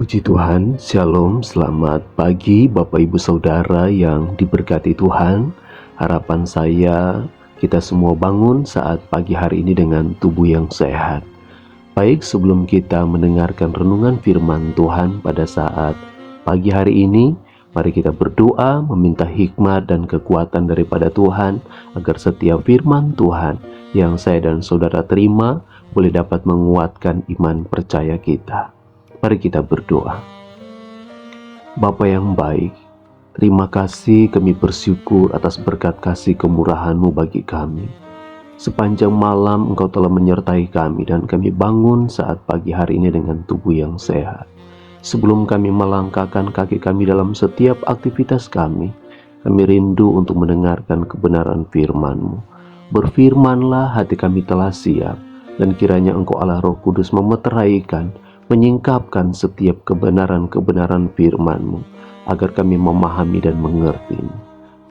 Puji Tuhan, Shalom, selamat pagi Bapak Ibu Saudara yang diberkati Tuhan. Harapan saya kita semua bangun saat pagi hari ini dengan tubuh yang sehat. Baik, sebelum kita mendengarkan renungan firman Tuhan pada saat pagi hari ini, mari kita berdoa meminta hikmat dan kekuatan daripada Tuhan agar setiap firman Tuhan yang saya dan saudara terima boleh dapat menguatkan iman percaya kita. Mari kita berdoa. Bapa yang baik, terima kasih, kami bersyukur atas berkat kasih kemurahan-Mu bagi kami. Sepanjang malam Engkau telah menyertai kami dan kami bangun saat pagi hari ini dengan tubuh yang sehat. Sebelum kami melangkahkan kaki kami dalam setiap aktivitas kami rindu untuk mendengarkan kebenaran firman-Mu. Berfirmanlah, hati kami telah siap, dan kiranya Engkau Allah Roh Kudus memeteraikan, menyingkapkan setiap kebenaran-kebenaran firman-Mu, agar kami memahami dan mengerti.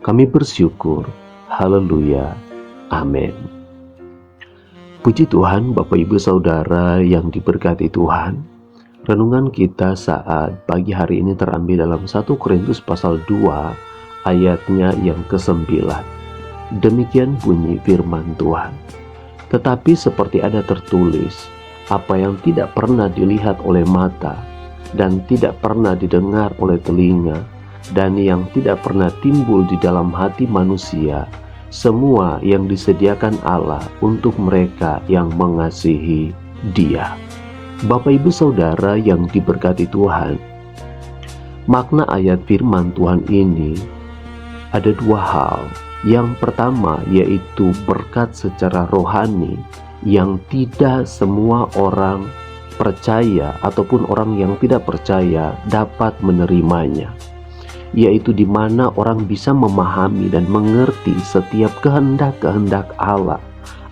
Kami bersyukur. Haleluya. Amin. Puji Tuhan, Bapak Ibu Saudara yang diberkati Tuhan. Renungan kita saat pagi hari ini terambil dalam 1 Korintus pasal 2 ayatnya yang ke-9. Demikian bunyi firman Tuhan. Tetapi seperti ada tertulis, apa yang tidak pernah dilihat oleh mata, dan tidak pernah didengar oleh telinga, dan yang tidak pernah timbul di dalam hati manusia, semua yang disediakan Allah untuk mereka yang mengasihi Dia. Bapak Ibu Saudara yang diberkati Tuhan, makna ayat firman Tuhan ini ada dua hal. Yang pertama yaitu berkat secara rohani yang tidak semua orang percaya ataupun orang yang tidak percaya dapat menerimanya, yaitu di mana orang bisa memahami dan mengerti setiap kehendak-kehendak Allah,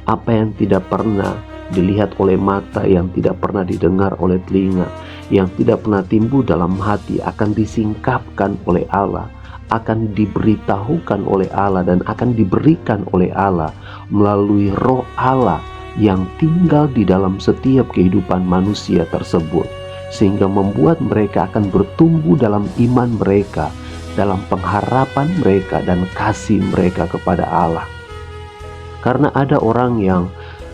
apa yang tidak pernah dilihat oleh mata, yang tidak pernah didengar oleh telinga, yang tidak pernah timbul dalam hati, akan disingkapkan oleh Allah, akan diberitahukan oleh Allah, dan akan diberikan oleh Allah melalui Roh Allah yang tinggal di dalam setiap kehidupan manusia tersebut, sehingga membuat mereka akan bertumbuh dalam iman mereka, dalam pengharapan mereka dan kasih mereka kepada Allah. Karena ada orang yang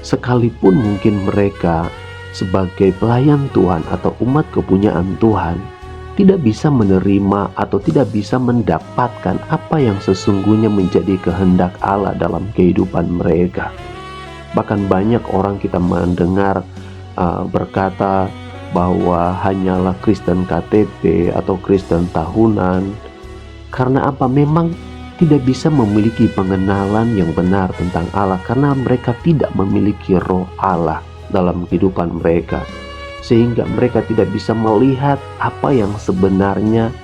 sekalipun mungkin mereka sebagai pelayan Tuhan atau umat kepunyaan Tuhan tidak bisa menerima atau tidak bisa mendapatkan apa yang sesungguhnya menjadi kehendak Allah dalam kehidupan mereka. Bahkan banyak orang kita mendengar berkata bahwa hanyalah Kristen KTP atau Kristen tahunan. Karena apa? Memang tidak bisa memiliki pengenalan yang benar tentang Allah, karena mereka tidak memiliki Roh Allah dalam kehidupan mereka, sehingga mereka tidak bisa melihat apa yang sebenarnya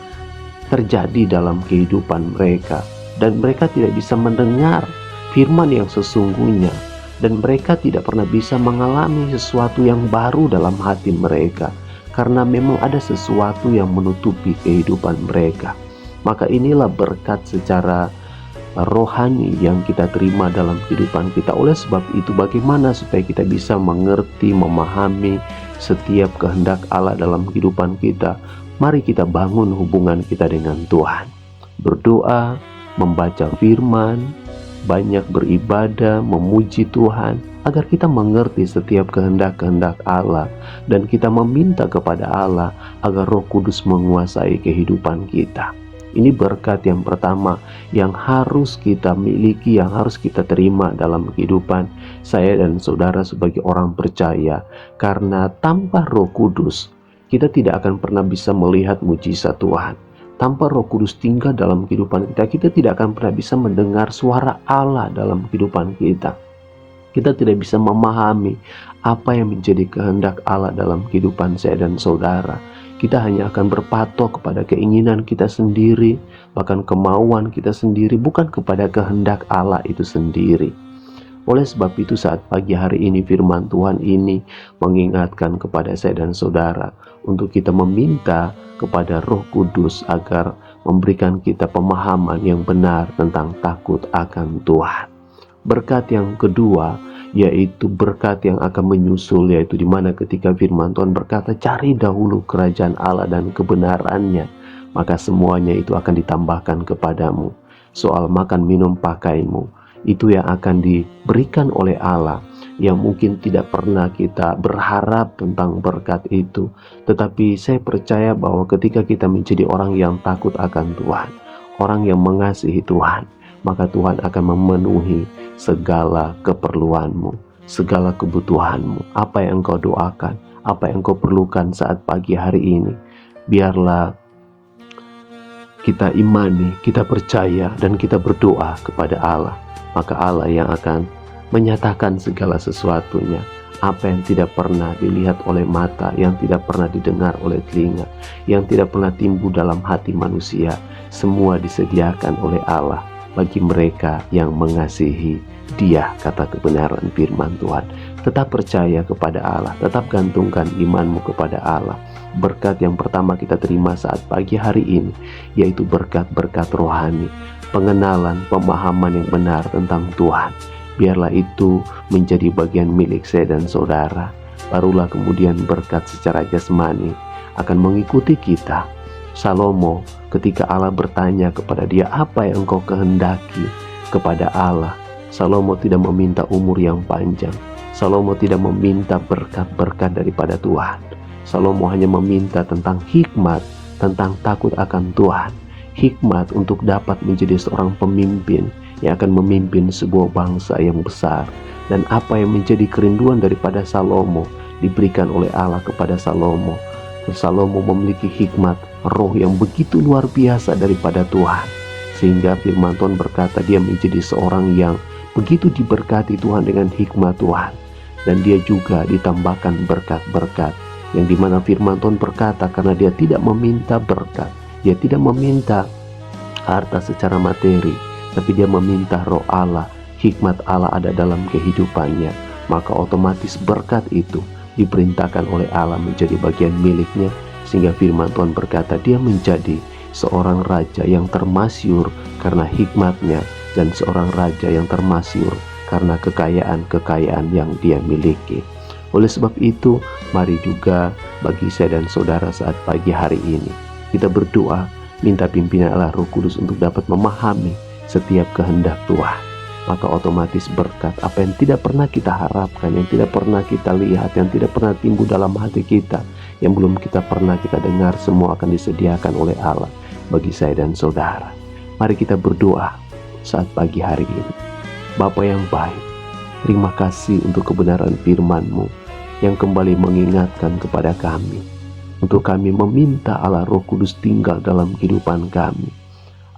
terjadi dalam kehidupan mereka, dan mereka tidak bisa mendengar firman yang sesungguhnya, dan mereka tidak pernah bisa mengalami sesuatu yang baru dalam hati mereka, karena memang ada sesuatu yang menutupi kehidupan mereka. Maka inilah berkat secara rohani yang kita terima dalam kehidupan kita. Oleh sebab itu, bagaimana supaya kita bisa mengerti, memahami setiap kehendak Allah dalam kehidupan kita? Mari kita bangun hubungan kita dengan Tuhan, berdoa, membaca firman, banyak beribadah, memuji Tuhan, agar kita mengerti setiap kehendak-kehendak Allah, dan kita meminta kepada Allah agar Roh Kudus menguasai kehidupan kita. Ini berkat yang pertama yang harus kita miliki, yang harus kita terima dalam kehidupan saya dan saudara sebagai orang percaya. Karena tanpa Roh Kudus, kita tidak akan pernah bisa melihat mujizat Tuhan. Tanpa Roh Kudus tinggal dalam kehidupan kita, kita tidak akan pernah bisa mendengar suara Allah dalam kehidupan kita. Kita tidak bisa memahami apa yang menjadi kehendak Allah dalam kehidupan saya dan saudara. Kita hanya akan berpatok kepada keinginan kita sendiri, bahkan kemauan kita sendiri, bukan kepada kehendak Allah itu sendiri. Oleh sebab itu, saat pagi hari ini firman Tuhan ini mengingatkan kepada saya dan saudara untuk kita meminta kepada Roh Kudus agar memberikan kita pemahaman yang benar tentang takut akan Tuhan. Berkat yang kedua yaitu berkat yang akan menyusul, yaitu di mana ketika firman Tuhan berkata, cari dahulu kerajaan Allah dan kebenarannya, maka semuanya itu akan ditambahkan kepadamu. Soal makan, minum, pakaimu, itu yang akan diberikan oleh Allah, yang mungkin tidak pernah kita berharap tentang berkat itu. Tetapi saya percaya bahwa ketika kita menjadi orang yang takut akan Tuhan, orang yang mengasihi Tuhan, maka Tuhan akan memenuhi segala keperluanmu, segala kebutuhanmu. Apa yang engkau doakan, apa yang engkau perlukan saat pagi hari ini, biarlah kita imani, kita percaya, dan kita berdoa kepada Allah. Maka Allah yang akan menyatakan segala sesuatunya. Apa yang tidak pernah dilihat oleh mata, yang tidak pernah didengar oleh telinga, yang tidak pernah timbul dalam hati manusia, semua disediakan oleh Allah bagi mereka yang mengasihi Dia, kata kebenaran firman Tuhan. Tetap percaya kepada Allah, tetap gantungkan imanmu kepada Allah. Berkat yang pertama kita terima saat pagi hari ini, yaitu berkat-berkat rohani, pengenalan, pemahaman yang benar tentang Tuhan. Biarlah itu menjadi bagian milik saya dan saudara. Barulah kemudian berkat secara jasmani akan mengikuti kita. Salomo, ketika Allah bertanya kepada dia, apa yang engkau kehendaki kepada Allah? Salomo tidak meminta umur yang panjang. Salomo tidak meminta berkat-berkat daripada Tuhan. Salomo hanya meminta tentang hikmat, tentang takut akan Tuhan. Hikmat untuk dapat menjadi seorang pemimpin yang akan memimpin sebuah bangsa yang besar. Dan apa yang menjadi kerinduan daripada Salomo diberikan oleh Allah kepada Salomo. Salomo memiliki hikmat roh yang begitu luar biasa daripada Tuhan, sehingga firman Tuhan berkata dia menjadi seorang yang begitu diberkati Tuhan dengan hikmat Tuhan. Dan dia juga ditambahkan berkat-berkat, yang dimana firman Tuhan berkata karena dia tidak meminta berkat, dia tidak meminta harta secara materi, tapi dia meminta roh Allah, hikmat Allah ada dalam kehidupannya, maka otomatis berkat itu diperintahkan oleh Allah menjadi bagian miliknya. Sehingga firman Tuhan berkata dia menjadi seorang raja yang termasyur karena hikmatnya, dan seorang raja yang termasyur karena kekayaan-kekayaan yang dia miliki. Oleh sebab itu, mari juga bagi saya dan saudara saat pagi hari ini kita berdoa, minta pimpinan Allah Roh Kudus untuk dapat memahami setiap kehendak Tuhan. Maka otomatis berkat apa yang tidak pernah kita harapkan, yang tidak pernah kita lihat, yang tidak pernah timbul dalam hati kita, yang belum kita pernah kita dengar, semua akan disediakan oleh Allah bagi saya dan saudara. Mari kita berdoa saat pagi hari ini. Bapa yang baik, terima kasih untuk kebenaran firman-Mu yang kembali mengingatkan kepada kami, untuk kami meminta Allah Roh Kudus tinggal dalam kehidupan kami,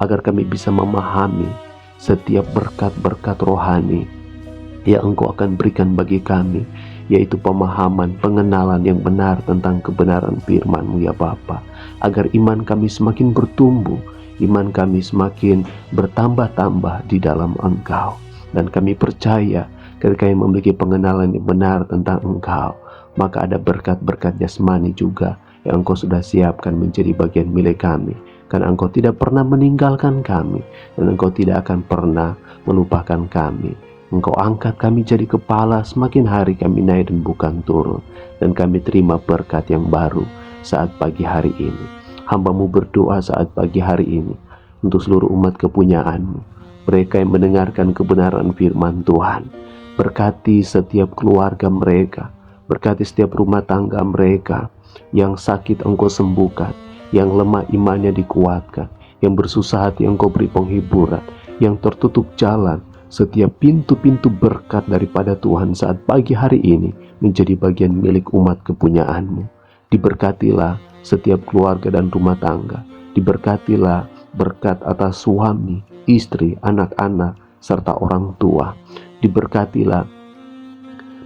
agar kami bisa memahami setiap berkat-berkat rohani yang Engkau akan berikan bagi kami, yaitu pemahaman, pengenalan yang benar tentang kebenaran firman-Mu ya Bapa, agar iman kami semakin bertumbuh, iman kami semakin bertambah-tambah di dalam Engkau. Dan kami percaya ketika kami memiliki pengenalan yang benar tentang Engkau, maka ada berkat-berkat jasmani juga yang Engkau sudah siapkan menjadi bagian milik kami. Karena Engkau tidak pernah meninggalkan kami, dan Engkau tidak akan pernah melupakan kami. Engkau angkat kami jadi kepala, semakin hari kami naik dan bukan turun. Dan kami terima berkat yang baru saat pagi hari ini. Hamba-Mu berdoa saat pagi hari ini untuk seluruh umat kepunyaan-Mu, mereka yang mendengarkan kebenaran firman Tuhan. Berkati setiap keluarga mereka, berkati setiap rumah tangga mereka. Yang sakit Engkau sembuhkan, yang lemah imannya dikuatkan, yang bersusah hati Engkau beri penghiburan, yang tertutup jalan, setiap pintu-pintu berkat daripada Tuhan saat pagi hari ini menjadi bagian milik umat kepunyaan-Mu. Diberkatilah setiap keluarga dan rumah tangga, diberkatilah berkat atas suami, istri, anak-anak, serta orang tua. Diberkatilah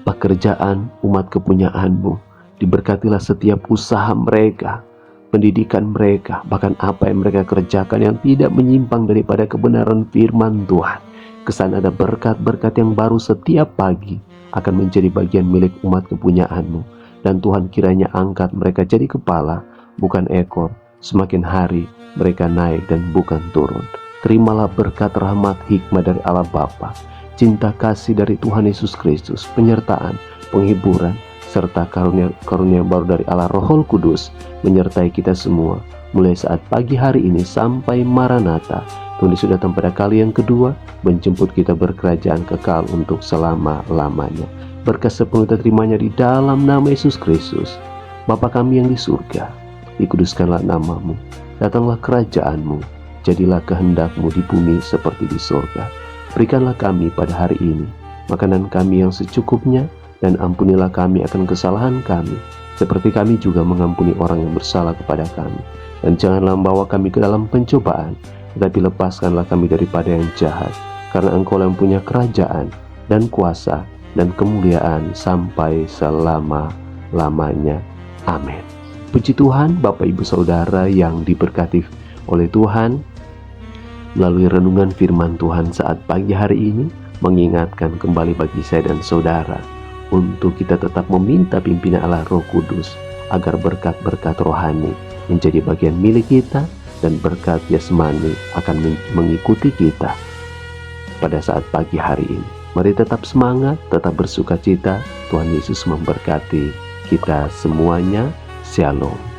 pekerjaan umat kepunyaan-Mu, diberkatilah setiap usaha mereka, pendidikan mereka, bahkan apa yang mereka kerjakan yang tidak menyimpang daripada kebenaran firman Tuhan. Kesana ada berkat-berkat yang baru setiap pagi akan menjadi bagian milik umat kepunyaan-Mu. Dan Tuhan kiranya angkat mereka jadi kepala, bukan ekor. Semakin hari mereka naik dan bukan turun. Terimalah berkat rahmat hikmat dari Allah Bapa, cinta kasih dari Tuhan Yesus Kristus, penyertaan, penghiburan, serta karunia baru dari Allah Roh Kudus menyertai kita semua mulai saat pagi hari ini sampai Maranatha. Tuhan Yesus datang pada kali yang kedua, menjemput kita berkerajaan kekal untuk selama-lamanya. Berkat sepenuh terimanya di dalam nama Yesus Kristus. Bapa kami yang di surga, dikuduskanlah namamu, datanglah kerajaanmu, jadilah kehendakmu di bumi seperti di surga. Berikanlah kami pada hari ini makanan kami yang secukupnya, dan ampunilah kami akan kesalahan kami, seperti kami juga mengampuni orang yang bersalah kepada kami. Dan janganlah membawa kami ke dalam pencobaan, tetapi lepaskanlah kami daripada yang jahat, karena Engkau yang punya kerajaan dan kuasa dan kemuliaan sampai selama-lamanya. Amin. Puji Tuhan, Bapak Ibu Saudara yang diberkati oleh Tuhan, melalui renungan firman Tuhan saat pagi hari ini mengingatkan kembali bagi saya dan saudara untuk kita tetap meminta pimpinan Allah Roh Kudus agar berkat-berkat rohani menjadi bagian milik kita, dan berkat jasmani akan mengikuti kita pada saat pagi hari ini. Mari tetap semangat, tetap bersuka cita. Tuhan Yesus memberkati kita semuanya. Shalom.